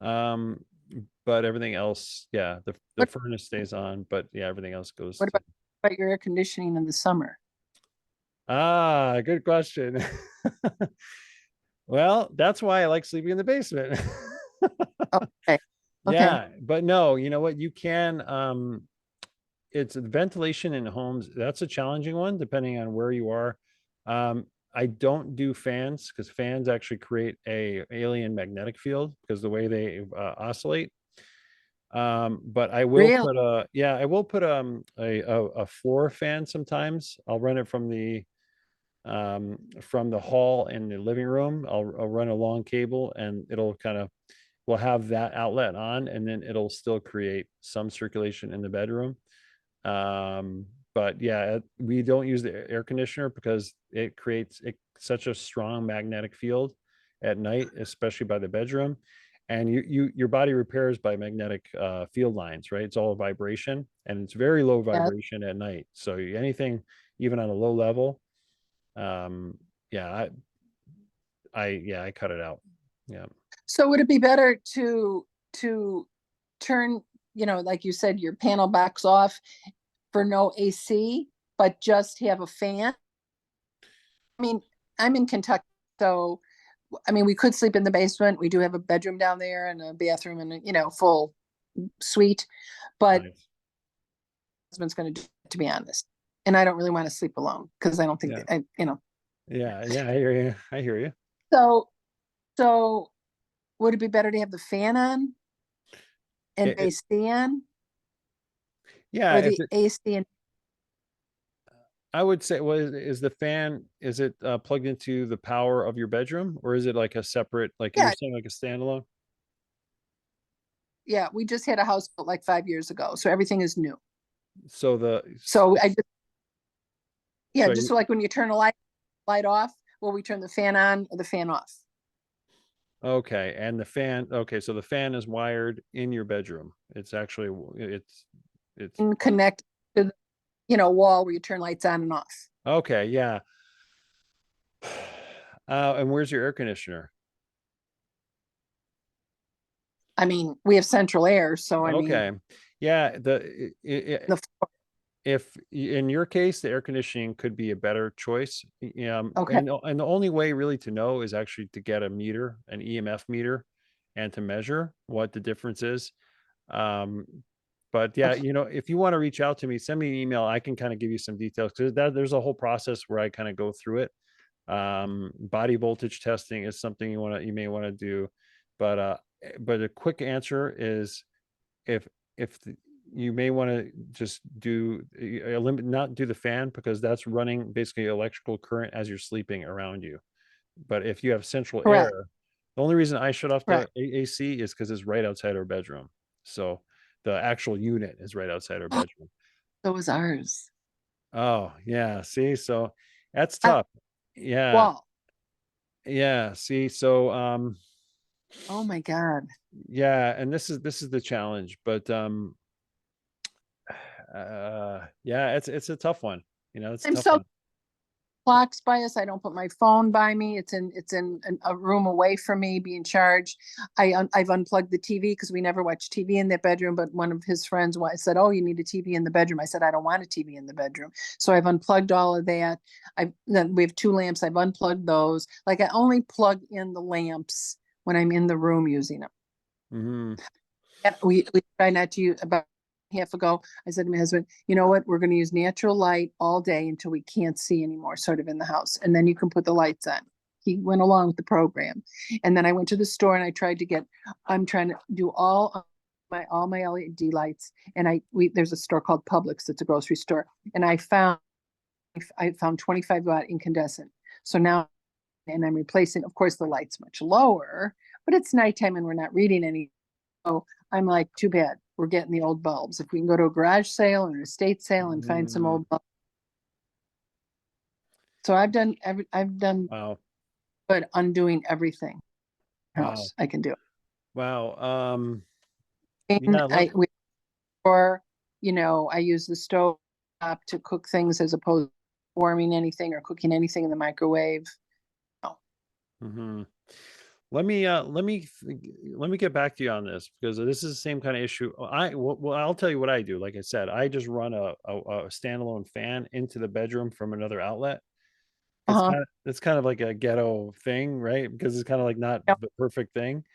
but everything else, yeah, the furnace stays on, but yeah, everything else goes. What about your air conditioning in the summer? Good question. Well, that's why I like sleeping in the basement. Okay. Yeah, but no, you know what? You can, it's ventilation in homes. That's a challenging one, depending on where you are. I don't do fans because fans actually create a alien magnetic field because the way they oscillate. But I will Really? I will put a floor fan sometimes. I'll run it from the hall in the living room. I'll run a long cable and we'll have that outlet on, and then it'll still create some circulation in the bedroom. But yeah, we don't use the air conditioner because it creates such a strong magnetic field at night, especially by the bedroom. And your body repairs by magnetic field lines, right? It's all vibration, and it's very low vibration at night. So anything, even on a low level, yeah, I cut it out. Yeah. So would it be better to turn you know, like you said, your panel box off for no AC, but just have a fan. I mean, I'm in Kentucky, so I mean, we could sleep in the basement. We do have a bedroom down there and a bathroom and, you know, full suite, but Nice. husband's going to do it, to be honest. And I don't really want to sleep alone because I don't think Yeah. that you know. Yeah, I hear you. I hear you. So would it be better to have the fan on and It- AC on, Yeah, or if the it, AC and I would say, well, is the fan, is it plugged into the power of your bedroom, or is it like a separate, like Yeah. you're saying, like a standalone? yeah, we just had a house built like 5 years ago, so everything is new. So the, So I just, yeah, so just you- like when you turn a light off, well, we turn the fan on or the fan off. okay, and the fan, okay, so the fan is wired in your bedroom. It's actually, it's, And connect to the, you know, wall where you turn lights on and off. okay, yeah. And where's your air conditioner? I mean, we have central air, so I mean, Okay, yeah, the floor. if in your case, the air conditioning could be a better choice. Okay. And the only way really to know is actually to get a meter, an EMF meter, and to measure what the difference is. Um, but yeah, Okay. you know, if you want to reach out to me, send me an email. I can kind of give you some details because there's a whole process where I kind of go through it. Body voltage testing is something you may want to do, but a quick answer is if you may want to just do not do the fan, because that's running basically electrical current as you're sleeping around you. But if you have central Correct. air, the only reason I shut off the Correct. AC is because it's right outside our bedroom. So the actual unit is right outside our bedroom. So is ours. Oh yeah, see, so that's Uh, tough. Yeah, Wall. yeah. See, so Oh my God. yeah, and this is the challenge, but yeah, it's a tough one. You know, it's a I'm tough so one. clocks by us. I don't put my phone by me. It's in a room away from me being charged. I've unplugged the TV because we never watch TV in that bedroom, but one of his friends said, "Oh, you need a TV in the bedroom." I said, "I don't want a TV in the bedroom." So I've unplugged all of that. Then we have 2 lamps. I've unplugged those. Like I only plug in the lamps when I'm in the room using them. Hmm. And we try not to use. About half ago, I said to my husband, "You know what? We're going to use natural light all day until we can't see anymore, sort of in the house, and then you can put the lights on." He went along with the program, and then I went to the store and I tried to get. I'm trying to do all my LED lights, and there's a store called Publix. It's a grocery store, and I found 25-watt incandescent. So now, and I'm replacing. Of course, the light's much lower, but it's nighttime and we're not reading any. So I'm like, too bad. We're getting the old bulbs. If we can go to a garage sale or an estate sale and find some old bulbs. So I've done Wow. but undoing everything Wow. else I can do. Wow. And Yeah, or, you know, I use the stove to cook things as opposed to warming anything or cooking anything in the microwave. mhm. Let me get back to you on this, because this is the same kind of issue. Well, I'll tell you what I do. Like I said, I just run a standalone fan into the bedroom from another outlet. Uh-huh. It's kind of like a ghetto thing, right? Because it's kind of like not Yep. the perfect thing.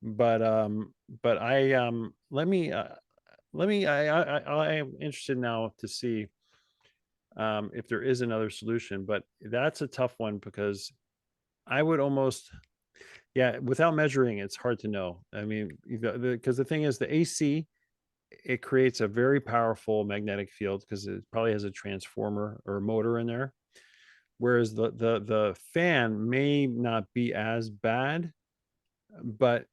But I let me I am interested now to see if there is another solution. But that's a tough one, because I would almost, yeah, without measuring, it's hard to know. I mean, because the thing is, the AC, it creates a very powerful magnetic field because it probably has a transformer or a motor in there. Whereas the fan may not be as bad, but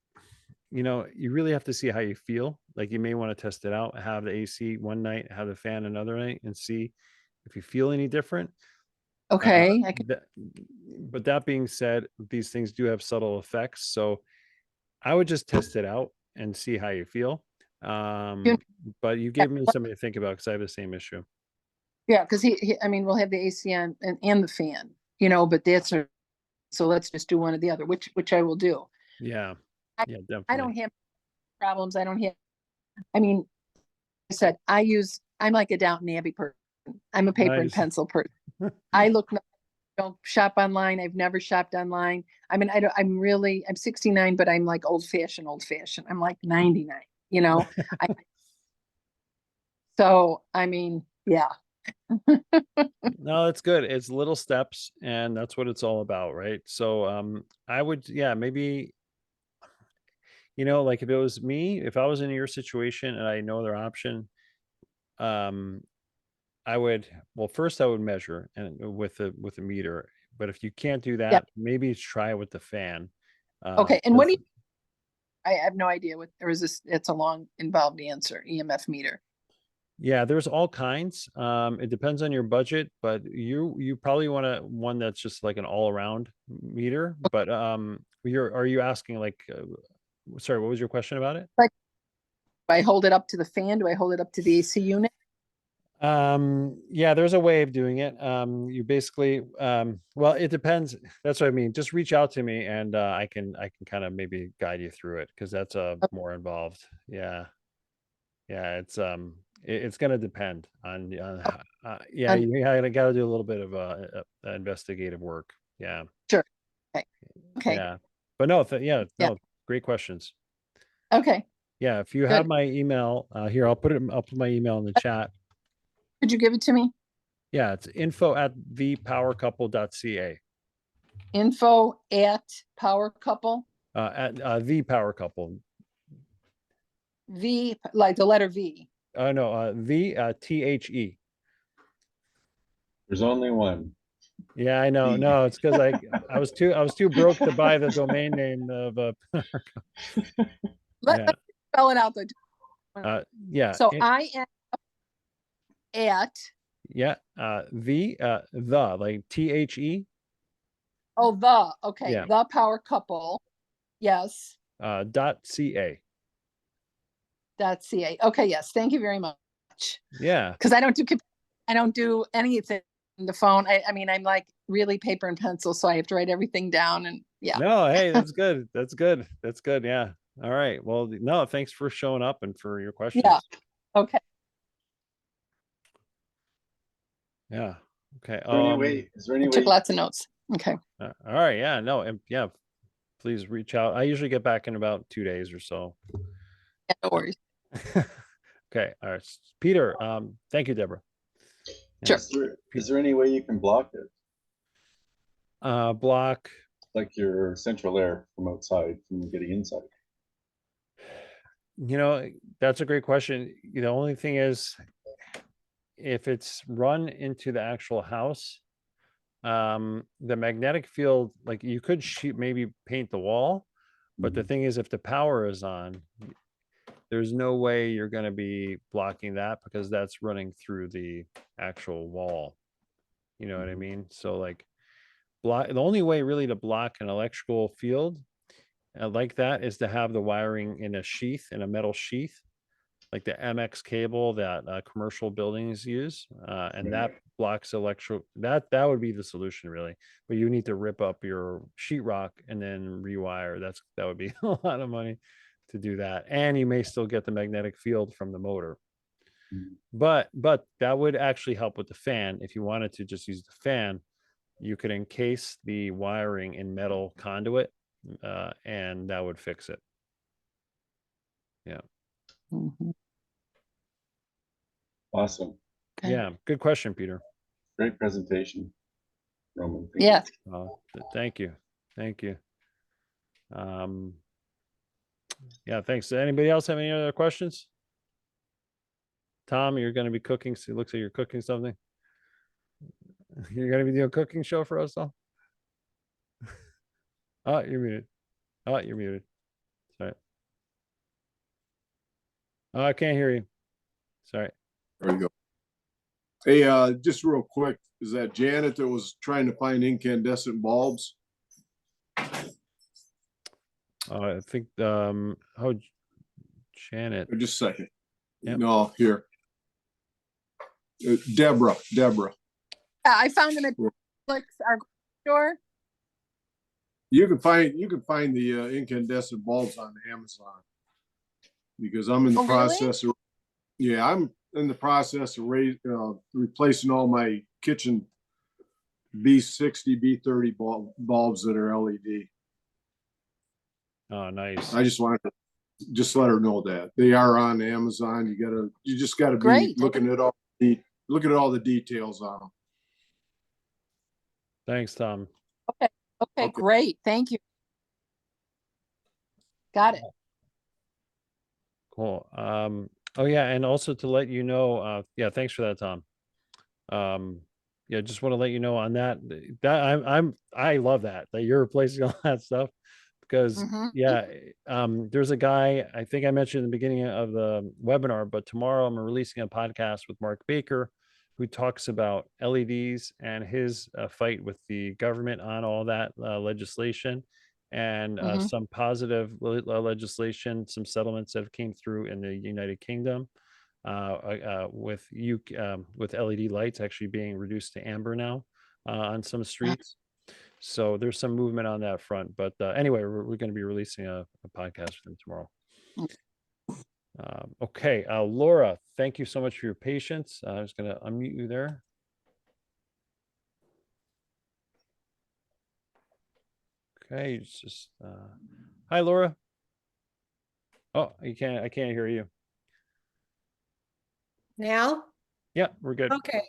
you know, you really have to see how you feel. Like you may want to test it out, have the AC one night, have the fan another night, and see if you feel any different. Okay. But that being said, these things do have subtle effects. So I would just test it out and see how you feel. But you gave me something to think about, because I have the same issue. Yeah, because I mean, we'll have the AC on and the fan, you know, but so let's just do one or the other, which I will do. Yeah. I- Yeah, I definitely. don't have problems. I don't have, I mean, said, I'm like a Downton Abbey person. I'm a paper and Nice. pencil person. I don't shop online. I've never shopped online. I mean, I'm 69, but I'm like old fashioned. I'm like 99, you know? So, I mean, yeah. No, it's good. It's little steps, and that's what it's all about, right? So I would, yeah, maybe, like if it was me, if I was in your situation and I had no other option, um well, first I would measure and with a meter. But if you can't do that, maybe try it with the fan. Okay. And what do because- I have no idea what, or is this, it's a long involved answer, EMF meter. Yeah, there's all kinds. It depends on your budget, but you probably want one that's just like an all-around meter. But are you asking like sorry, what was your question about it? Do I hold it up to the fan? Do I hold it up to the AC unit? Yeah, there's a way of doing it. You basically well, it depends. That's what I mean. Just reach out to me and I can kind of maybe guide you through it, because that's more involved. Yeah. Yeah, it's going to depend on yeah, Un- you got to do a little bit of investigative work. Yeah. Sure. Okay. Yeah. But no, Yeah. no, great questions. Okay. Yeah, if you Good. have my email here, I'll put my email in the chat. Could you give it to me? Yeah, it's info@thepowercouple.ca. Info at Power Couple, At the Power Couple. V, like the letter V. No, the THE. There's only one. Yeah, I know. The. No, it's because I was too broke to buy the domain name of Let yeah. me spell it out though. Yeah. So I am at, Yeah. The like THE. okay, Yeah. the Power Couple. Yes. .ca. .ca. Okay. Yes. Thank you very much. Yeah. Because I don't do anything on the phone. I mean, I'm like really paper and pencil, so I have to write everything down, and yeah. No, hey, that's good. That's good. That's good. Yeah. All right. Well, no, thanks for showing up and for your questions. Yeah. Okay. Yeah. Okay. Is there any way? Took lots of notes. Okay. All right. Yeah. No. And yeah. Please reach out. I usually get back in about 2 days or so. Yeah, no worries. Okay. All right. Peter. Thank you, Deborah. Sure. Is there any way you can block it, Block. like your central air from outside from getting inside? That's a great question. The only thing is, if it's run into the actual house, the magnetic field, like you could maybe paint the wall, but the thing is, if the power is on, there's no way you're going to be blocking that, because that's running through the actual wall. You know what I mean? So like the only way really to block an electrical field like that is to have the wiring in a metal sheath, like the MX cable that commercial buildings use, and that blocks that would be the solution really. But you need to rip up your sheetrock and then rewire. That would be a lot of money to do that, and you may still get the magnetic field from the motor. But that would actually help with the fan. If you wanted to just use the fan, you could encase the wiring in metal conduit, and that would fix it. Yeah. Mhm. Awesome. Okay. Yeah. Good question, Peter. Great presentation, Roman. Thank Yeah. you. Thank you. Yeah, thanks. Anybody else have any other questions? Tom, you're going to be cooking. So it looks like you're cooking something. You're going to be doing a cooking show for us all? Oh, you're muted. Sorry. Oh, I can't hear you. Sorry. There we go. Hey, just real quick, is that Janet that was trying to find incandescent bulbs? I think Janet. Just a second. Yep. No, here. Deborah. I found them at our store. You can find the incandescent bulbs on Amazon, because I'm in the Oh, really? process of, Yeah, I'm in the process of replacing all my kitchen B60, B30 bulbs that are LED. Oh, nice. I just wanted to just let her know that they are on Amazon. You just gotta be Great. looking at all the details on them. Thanks, Tom. Okay, Okay. great. Thank you. Got it. Cool. Oh yeah, and also to let you know, yeah, thanks for that, Tom. Yeah, just want to let you know on that. I love that you're replacing all that stuff because Mhm. yeah, there's a guy I think I mentioned in the beginning of the webinar, but tomorrow I'm releasing a podcast with Mark Baker, who talks about LEDs and his fight with the government on all that legislation and Mhm. some positive legislation, some settlements that have came through in the United Kingdom with LED lights actually being reduced to amber now on some streets. So there's some movement on that front. But anyway, we're going to be releasing a podcast with him tomorrow. Okay, Laura, thank you so much for your patience. I was going to unmute you there. Okay, it's just hi, Laura. Oh, I can't hear you. Now? Yeah, we're good. Okay.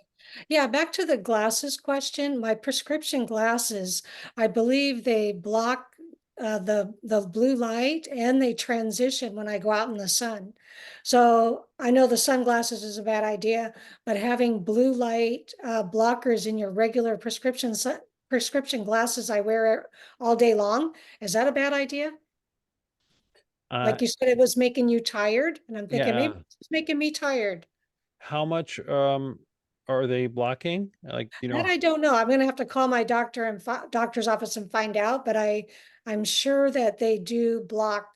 Yeah, back to the glasses question. My prescription glasses, I believe they block the blue light and they transition when I go out in the sun. So I know the sunglasses is a bad idea, but having blue light blockers in your regular prescription glasses I wear all day long, is that a bad idea? Like you said, it was making you tired, and I'm thinking Yeah. maybe it's making me tired. How much are they blocking? Like, That I don't know. I'm gonna have to call my doctor and doctor's office and find out, but I'm sure that they do block.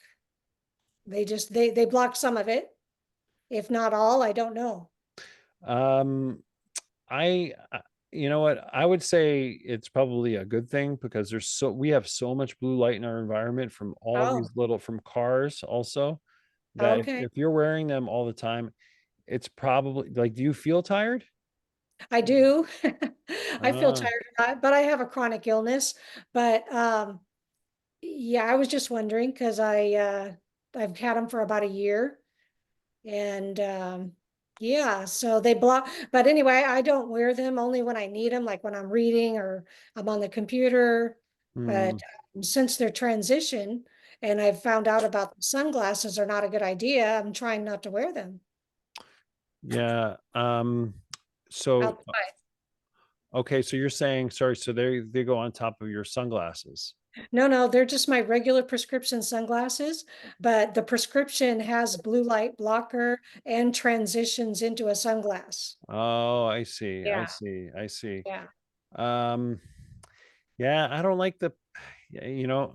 They block some of it, if not all. I don't know. um I you know what? I would say it's probably a good thing because we have so much blue light in our environment from all Oh, these from cars also that okay. if you're wearing them all the time, it's probably like, do you feel tired? I do. I feel Uh, tired, but I have a chronic illness. But yeah, I was just wondering because I've had them for about a year. And yeah, so they block, but anyway, I don't wear them only when I need them, like when I'm reading or I'm on the computer. hmm, But since they're transition and I've found out about the sunglasses are not a good idea, I'm trying not to wear them yeah. So outside. okay, so you're saying, sorry, so they go on top of your sunglasses. No, they're just my regular prescription sunglasses, but the prescription has blue light blocker and transitions into a sunglass. Oh, I see. I Yeah, see. I see. yeah. Um, yeah, I don't like yeah,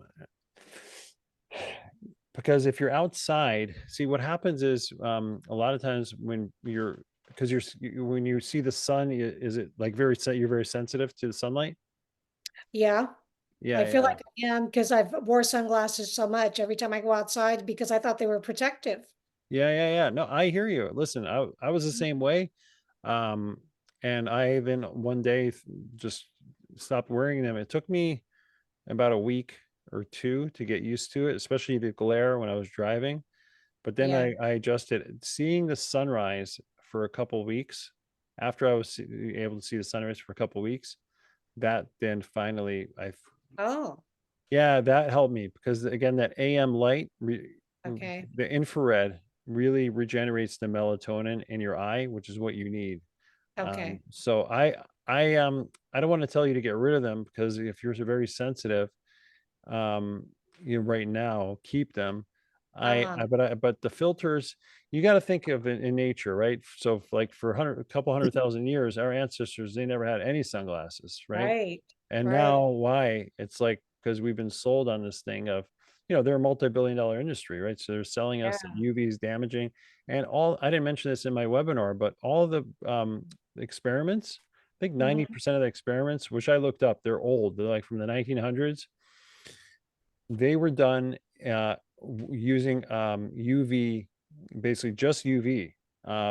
because if you're outside, see what happens is a lot of times when because when you see the sun, is it like you're very sensitive to the sunlight? Yeah. Yeah, I feel yeah. like I am because I've wore sunglasses so much every time I go outside because I thought they were protective. Yeah. No, I hear you. Listen, I was the same way. Um, and I even one day just stopped wearing them. It took me about a week or two to get used to it, especially the glare when I was driving. But then Yeah. I adjusted. Seeing the sunrise for a couple weeks after I was able to see the sunrise for a couple weeks, that then finally Oh, yeah, that helped me because again, that AM light, okay. the infrared really regenerates the melatonin in your eye, which is what you need. Okay. So I don't want to tell you to get rid of them because if you're very sensitive, um, right now, keep them. Uh-huh. But the filters, you got to think of it in nature, right? So like for a couple 100,000 years, our ancestors, they never had any sunglasses, right? Right. And Right. now why? It's like because we've been sold on this thing of, they're a multi-billion-dollar industry, right? So they're selling Yeah. us that UV is damaging, and I didn't mention this in my webinar, but all the experiments, I think Mhm. 90% of the experiments, which I looked up, they're old. They're like from the 1900s. They were done using UV, basically just UV.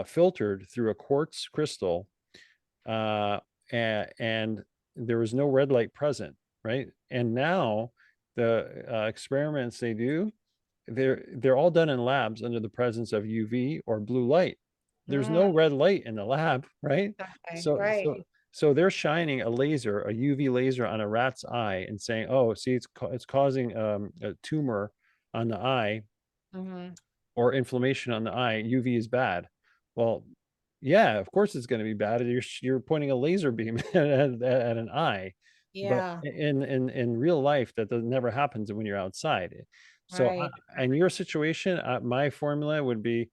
filtered through a quartz crystal, and there was no red light present, right? And now the experiments they do, they're all done in labs under the presence of UV or blue light. There's no red light in the lab, right? Okay, So right. so they're shining a laser, a UV laser on a rat's eye and saying, oh, see, it's causing a tumor on the eye Mhm. or inflammation on the eye. UV is bad. Well, yeah, of course it's going to be bad. You're pointing a laser beam at an eye, but Yeah, in real life, never happens when you're outside. So right. in your situation, my formula would be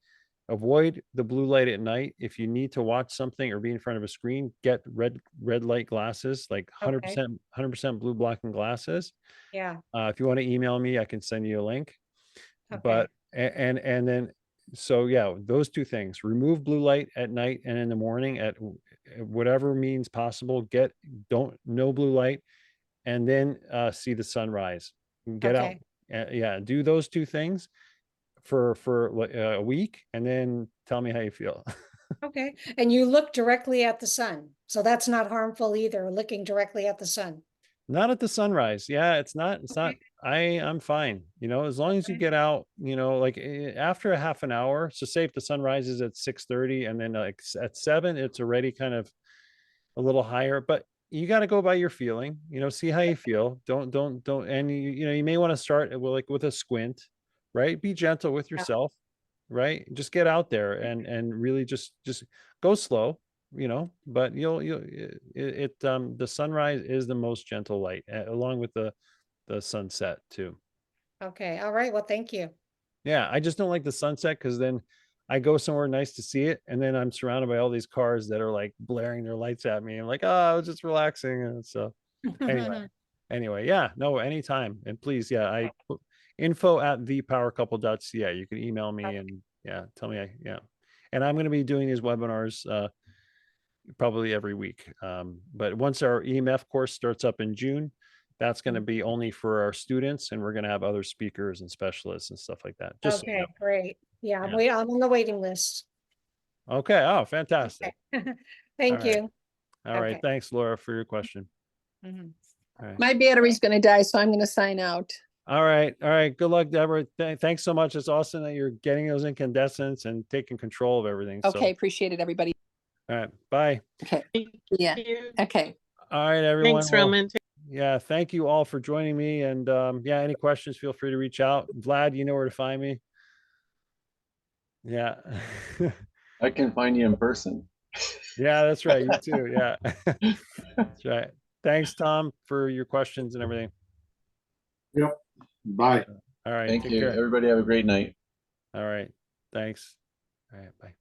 avoid the blue light at night. If you need to watch something or be in front of a screen, get red light glasses, like Okay, 100% blue blocking glasses. yeah, If you want to email me, I can send you a link. okay, But and then so yeah, those two things: remove blue light at night and in the morning at whatever means possible. Don't no blue light, and then see the sunrise. Get out. okay, Yeah, do those two things for a week, and then tell me how you feel. okay. And you look directly at the sun, so that's not harmful either, looking directly at the sun. Not at the sunrise. Yeah, it's not. Okay. I'm fine. As long as you Okay. get out. Like after a half an hour. So say if the sun rises at 6:30, and then like at 7, it's already kind of a little higher. But you got to go by your feeling. See how you feel. Don't. And you may want to start with a squint, right? Be gentle with Yeah. yourself, right? Just get out there and really just go slow. But the sunrise is the most gentle light, along with the sunset too. Okay, all right, well, thank you. Yeah, I just don't like the sunset because then I go somewhere nice to see it, and then I'm surrounded by all these cars that are like blaring their lights at me. I'm like, oh, I was just relaxing. And so anyway, yeah, no, anytime. And please, yeah, info at thepowercouple.ca. You can email me and yeah, tell me. Yeah. And I'm going to be doing these webinars probably every week. But once our EMF course starts up in June, that's going to be only for our students, and we're going to have other speakers and specialists and stuff like that. Just so you Okay, know. great. Yeah, Yeah. I'm on the waiting list. Okay. Oh, fantastic. Okay. All Thank right. you. All right. Okay. Thanks, Laura, for your question. Mhm. All right. My battery's gonna die, so I'm gonna sign out. All right. All right. Good luck, Deborah. Thanks so much. It's awesome that you're getting those incandescents and taking control of everything. Okay, So, appreciate it, everybody. all right. Bye. Okay, Thank yeah, you. okay. All right, everyone. Thanks, Well, Roman. yeah. Thank you all for joining me. And yeah, any questions, feel free to reach out. Vlad, you know where to find me. Yeah. I can find you in person. Yeah, that's right. You too. Yeah. That's right. Thanks, Tom, for your questions and everything. Yep. Bye. All right. Thank Take you. care. Everybody have a great night. All right. Thanks. All right. Bye.